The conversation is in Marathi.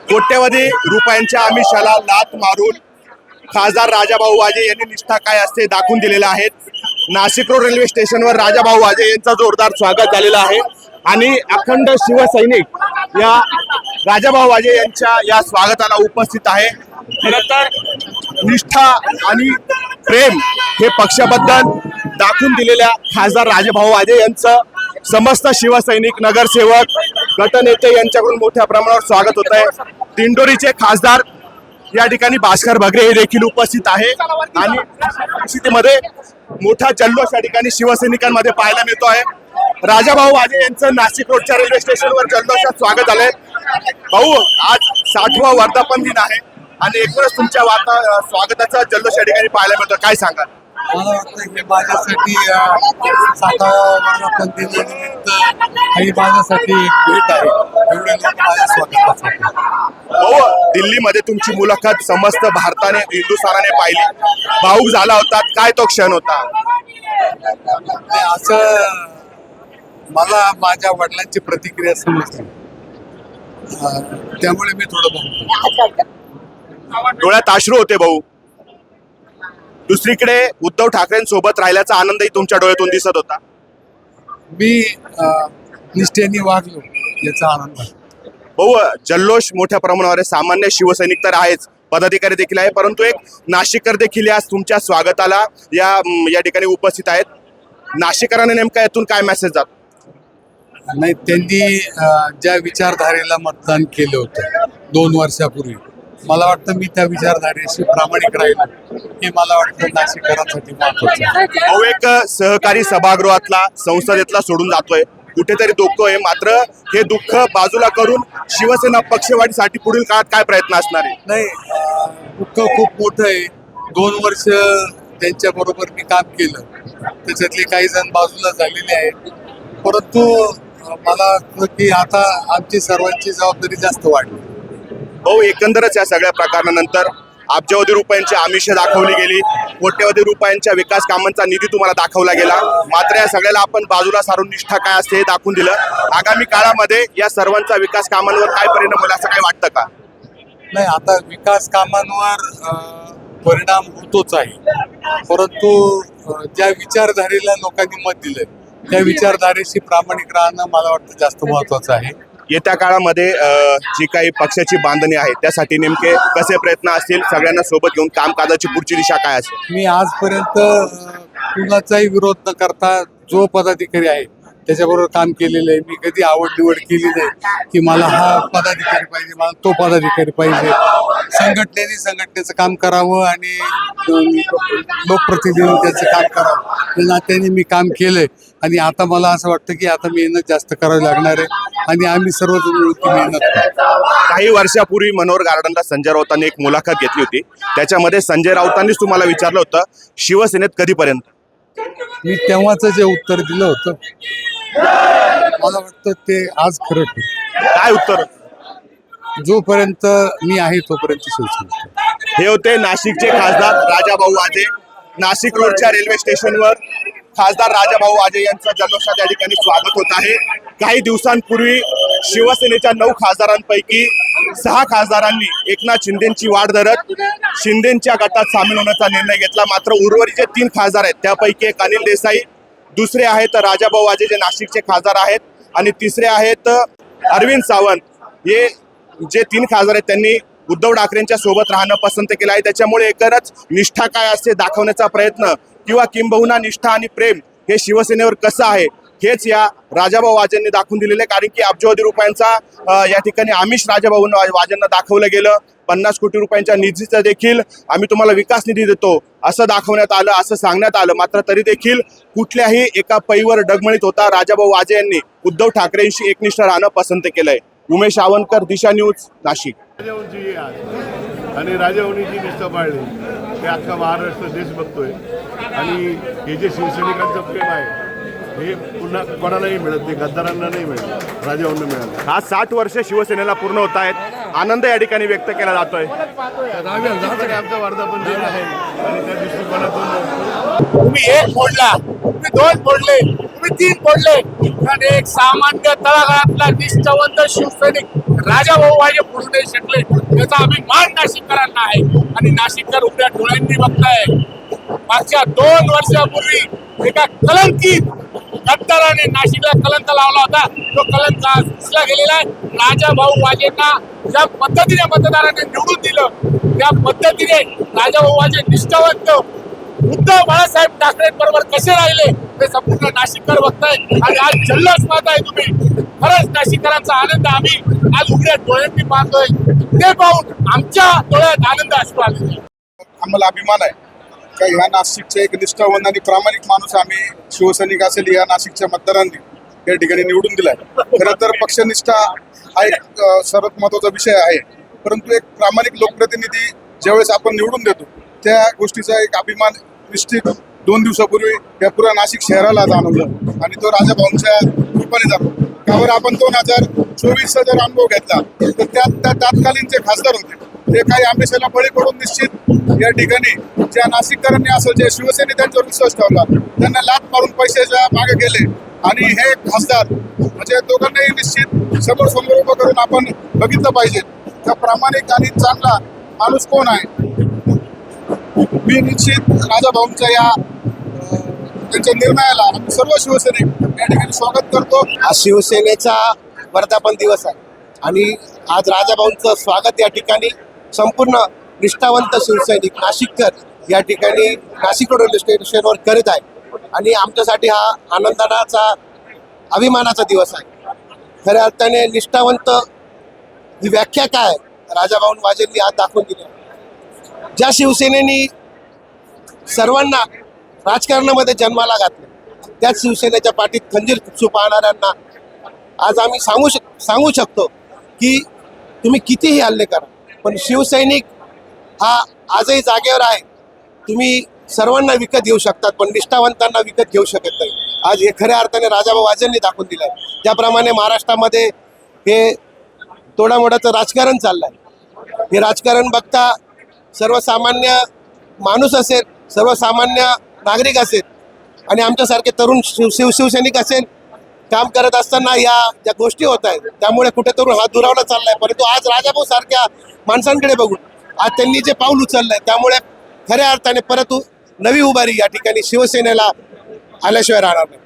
कोट्यवधी रुपयांच्या आमिषाला लात मारून खासदार राजाभाऊ वाजे यांनी निष्ठा काय असते दाखवून दिलेलं आहे। नाशिक रोड रेल्वे स्टेशनवर राजाभाऊ वाजे यांचं जोरदार स्वागत झालेलं आहे आणि अखंड शिवसैनिक या राजाभाऊ वाजे यांच्या या स्वागताला उपस्थित आहे। खरं तर निष्ठा आणि प्रेम हे पक्षाबद्दल दाखवून दिलेल्या खासदार राजाभाऊ वाजे यांचं समस्त शिवसैनिक नगरसेवक गटनेते यांच्याकडून मोठ्या प्रमाणावर स्वागत होत आहे। दिंडोरीचे खासदार या ठिकाणी भास्कर भगरे हे देखील उपस्थित आहे आणि परिस्थितीमध्ये मोठा जल्लोष या ठिकाणी शिवसैनिकांमध्ये पाहायला मिळतो आहे। राजाभाऊ वाजे यांचं नाशिक रोडच्या रेल्वे स्टेशनवर जल्लोषात स्वागत झालंय। भाऊ, आज 60वा वर्धापन दिन आहे आणि एकूणच तुमच्या स्वागताचा जल्लोष या ठिकाणी पाहायला मिळतो, काय सांगाल? मला वाटतं की माझ्यासाठी 60व्या वर्धापन दिनानिमित्त ही माझ्यासाठी एक भेट आहे। एवढे लोक माझ्या स्वागतासाठी। भाऊ, दिल्लीमध्ये तुमची मुलाखत समस्त भारताने हिंदुस्थानाने पाहिली, भाऊक झाला होता, काय तो क्षण होता? असं मला माझ्या वडिलांची प्रतिक्रिया समजली, त्यामुळे मी थोडं भावुक। डोळ्यात अश्रू होते भाऊ। दुसरीकडे उद्धव ठाकरेंसोबत राहिल्याचा आनंदही तुमच्या डोळ्यातून दिसत होता। मी निष्ठेने वागलो याचा आनंद आहे। भाऊ, जल्लोष मोठ्या प्रमाणावर आहे, सामान्य शिवसैनिक तर आहेच, पदाधिकारी देखील आहे, परंतु एक नाशिककर देखील आज तुमच्या स्वागताला या ठिकाणी उपस्थित आहेत। नाशिककरांना नेमका यातून काय मेसेज जातो? नाही, त्यांनी ज्या विचारधारेला मतदान केलं होतं 2 वर्षापूर्वी, मला वाटतं मी त्या विचारधारेशी प्रामाणिक राहिलो हे मला वाटतं नाशिककरांसाठी महत्त्वाचं आहे। भाऊ, एक सहकारी सभागृहातला संसदेतला सोडून जातोय, कुठेतरी दुःख आहे, मात्र हे दुःख बाजूला करून शिवसेना पक्षवाढीसाठी पुढील काळात काय प्रयत्न असणार आहे? नाही, दुःख खूप मोठं आहे। 2 वर्ष त्यांच्या बरोबर मी काम केलं, त्याच्यातले काही जण बाजूला झालेले आहेत, परंतु मला वाटतं की आता आमची सर्वांची जबाबदारी जास्त वाढली। भाऊ, एकंदरच या सगळ्या प्रकारानंतर अब्जावधी रुपयांची आमिषे दाखवली गेली, कोट्यवधी रुपयांच्या विकास कामांचा निधी तुम्हाला दाखवला गेला, मात्र या सगळ्याला आपण बाजूला सारून निष्ठा काय असते हे दाखवून दिलं। आगामी काळामध्ये या सर्वांचा विकास कामांवर काय परिणाम होईल असं काय वाटतं का? नाही, आता विकास कामांवर परिणाम होतोच आहे, परंतु ज्या विचारधारेला लोकांनी मत दिलंय त्या विचारधारेशी प्रामाणिक राहणं मला वाटतं जास्त महत्वाचं आहे। येत्या काळामध्ये जी काही पक्षाची बांधणी आहे त्यासाठी नेमके कसे प्रयत्न असतील, सगळ्यांना सोबत घेऊन कामकाजाची पुढची दिशा काय असेल? मी आजपर्यंत कुणाचाही विरोध न करता जो पदाधिकारी आहे त्याच्याबरोबर काम केलेलं आहे। मी कधी आवड निवड केली नाही की मला हा पदाधिकारी पाहिजे, मला तो पदाधिकारी पाहिजे। संघटनेचं काम करावं आणि लोकप्रतिनिधी त्याचं काम करावं या नात्याने मी काम केलंय आणि आता मला असं वाटतं की आता मेहनत जास्त करावी लागणार आहे आणि आम्ही सर्वजण मिळून ती मेहनत करू। काही वर्षापूर्वी मनोहर गार्डनला संजय राऊतांनी एक मुलाखत घेतली होती, त्याच्यामध्ये संजय राऊतांनीच तुम्हाला विचारलं होतं शिवसेनेत कधीपर्यंत? मी तेव्हाच जे उत्तर दिलं होतं मला वाटतं ते आज खरं ठरलं। काय उत्तर? जोपर्यंत मी आहे तोपर्यंत शिवसेना। हे होते नाशिकचे खासदार राजाभाऊ वाजे। नाशिक रोडच्या रेल्वे स्टेशनवर खासदार राजाभाऊ वाजे यांचं जल्लोषात या ठिकाणी स्वागत होत आहे। काही दिवसांपूर्वी शिवसेनेच्या 9 खासदारांपैकी 6 खासदारांनी एकनाथ शिंदेची वाट धरत शिंदेच्या गटात सामील होण्याचा निर्णय घेतला, मात्र उर्वरित जे 3 खासदार आहेत त्यापैकी एक अनिल देसाई, दुसरे आहेत राजाभाऊ वाजे जे नाशिकचे खासदार आहेत आणि तिसरे आहेत अरविंद सावंत। हे जे 3 खासदार आहेत त्यांनी उद्धव ठाकरेंच्या सोबत राहणं पसंत केलं आहे। त्याच्यामुळे एकच निष्ठा काय असते दाखवण्याचा प्रयत्न किंवा किंबहुना निष्ठा आणि प्रेम हे शिवसेनेवर कसं आहे हेच या राजाभाऊ वाजेंनी दाखवून दिलेलं आहे। कारण की अब्जावधी रुपयांचा या ठिकाणी आमिष राजाभाऊ वाजेंना दाखवलं गेलं। 50 कोटी रुपयांच्या निधीचा देखील आम्ही तुम्हाला विकास निधी देतो असं दाखवण्यात आलं, असं सांगण्यात आलं, मात्र तरी देखील कुठल्याही एका पैवर डगमळीत होता राजाभाऊ वाजे यांनी उद्धव ठाकरेंशी एकनिष्ठ राहणं पसंत केलंय। उमेश आवनकर, दिशा न्यूज, नाशिक। आणि राजाभाऊंनी जी निष्ठा पाळली ते अख्खा महाराष्ट्र देश बघतोय आणि हे जे शिवसैनिकांचं प्रेम आहे हे पुन्हा कोणालाही मिळत नाही, गद्दारांना नाही मिळत, राजाभाऊंना मिळालं। आज 60 वर्ष शिवसेनेला पूर्ण होत आहेत, आनंद या ठिकाणी व्यक्त केला जातोय। आमचा वर्धापन दिन आहे आणि त्या दृष्टिकोनातून तुम्ही 1 फोडला, तुम्ही 2 फोडले, तुम्ही 3 फोडले, कारण एक सामान्य तळागाळातला निष्ठावंत शिवसैनिक राजा भाऊ वाजे पडू नाही शकले त्याचा अभिमान नाशिककरांना आहे आणि नाशिककर उघड्या डोळ्यांनी बघताय. मागच्या 2 वर्षापूर्वी एका कलंकित गद्दाराने नाशिकला कलंक लावला होता. तो कलंक आज दिसला गेलेला आहे. राजा भाऊ वाजेंना ज्या पद्धतीने मतदारांनी निवडून दिलं त्या पद्धतीने राजा भाऊ वाजे निष्ठावंत उद्धव बाळासाहेब ठाकरेंबरोबर कसे राहिले ते संपूर्ण नाशिककर बघताय आणि आज जल्लोष पाहताय तुम्ही. खरंच नाशिककरांचा आनंद आम्ही आज उघड्या डोळ्यांनी पाहतोय. ते पाहून आमच्या डोळ्यात आनंद असतो आलेला आहे. आम्हाला अभिमान आहे का ह्या नाशिकचे एक निष्ठावंत आणि प्रामाणिक माणूस आम्ही शिवसैनिक असेल या नाशिकच्या मतदारांनी या ठिकाणी निवडून दिलाय. खरं तर पक्षनिष्ठा हा एक सर्वात महत्वाचा विषय आहे, परंतु एक प्रामाणिक लोकप्रतिनिधी ज्यावेळेस आपण निवडून देतो त्या गोष्टीचा एक अभिमान निश्चित 2 दिवसापूर्वी या पुऱ्या नाशिक शहराला जाणवलं आणि तो राजाभाऊंच्या रूपाने जातो. त्यावर आपण 2024चा जर अनुभव घेतला तर त्या तात्कालीन जे खासदार होते ते काही आमिषाला बळी पडून निश्चित या ठिकाणी ज्या नाशिककरांनी असेल जे शिवसेने त्यांच्यावर विश्वास ठेवला त्यांना लाथ मारून पैशाच्या मागे गेले आणि हे खासदार म्हणजे दोघांनाही निश्चित समोर उभं करून आपण बघितलं पाहिजे का प्रामाणिक आणि चांगला माणूस कोण आहे. मी निश्चित राजाभाऊंच्या या त्यांच्या निर्णयाला आम्ही सर्व शिवसैनिक या ठिकाणी स्वागत करतो. आज शिवसेनेचा वर्धापन दिवस आहे आणि आज राजाभाऊंचं स्वागत या ठिकाणी संपूर्ण निष्ठावंत शिवसैनिक नाशिककर या ठिकाणी नाशिक रोड रेल्वे स्टेशनवर करीत आहे आणि आमच्यासाठी हा आनंदाचा अभिमानाचा दिवस आहे. खऱ्या अर्थाने निष्ठावंत ही व्याख्या काय राजाभाऊ वाजेंनी आज दाखवून दिली. ज्या शिवसेनेनी सर्वांना राजकारणामध्ये जन्माला घातले त्याच शिवसेनेच्या पाठीत खंजीर खुपसू पाहणाऱ्यांना आज आम्ही सांगू शकतो की तुम्ही कितीही हल्ले करा पण शिवसैनिक हा आजही जागेवर आहे. तुम्ही सर्वांना विकत घेऊ शकतात पण निष्ठावंतांना विकत घेऊ शकत नाही. आज हे खऱ्या अर्थाने राजाभाऊ वाजेंनी दाखवून दिलं आहे. ज्याप्रमाणे महाराष्ट्रामध्ये हे तोडामोडाचं राजकारण चाललं आहे हे राजकारण बघता सर्वसामान्य माणूस असेल सर्वसामान्य नागरिक असेल आणि आमच्यासारखे तरुण शिवसैनिक असेल काम करत असताना या ज्या गोष्टी होत आहेत त्यामुळे कुठेतरी हा दुरावला चाललाय. परंतु आज राजाभाऊ सारख्या माणसांकडे बघून आज त्यांनी जे पाऊल उचललंय त्यामुळे खऱ्या अर्थाने परत नवी उभारी या ठिकाणी शिवसेनेला आल्याशिवाय राहणार नाही.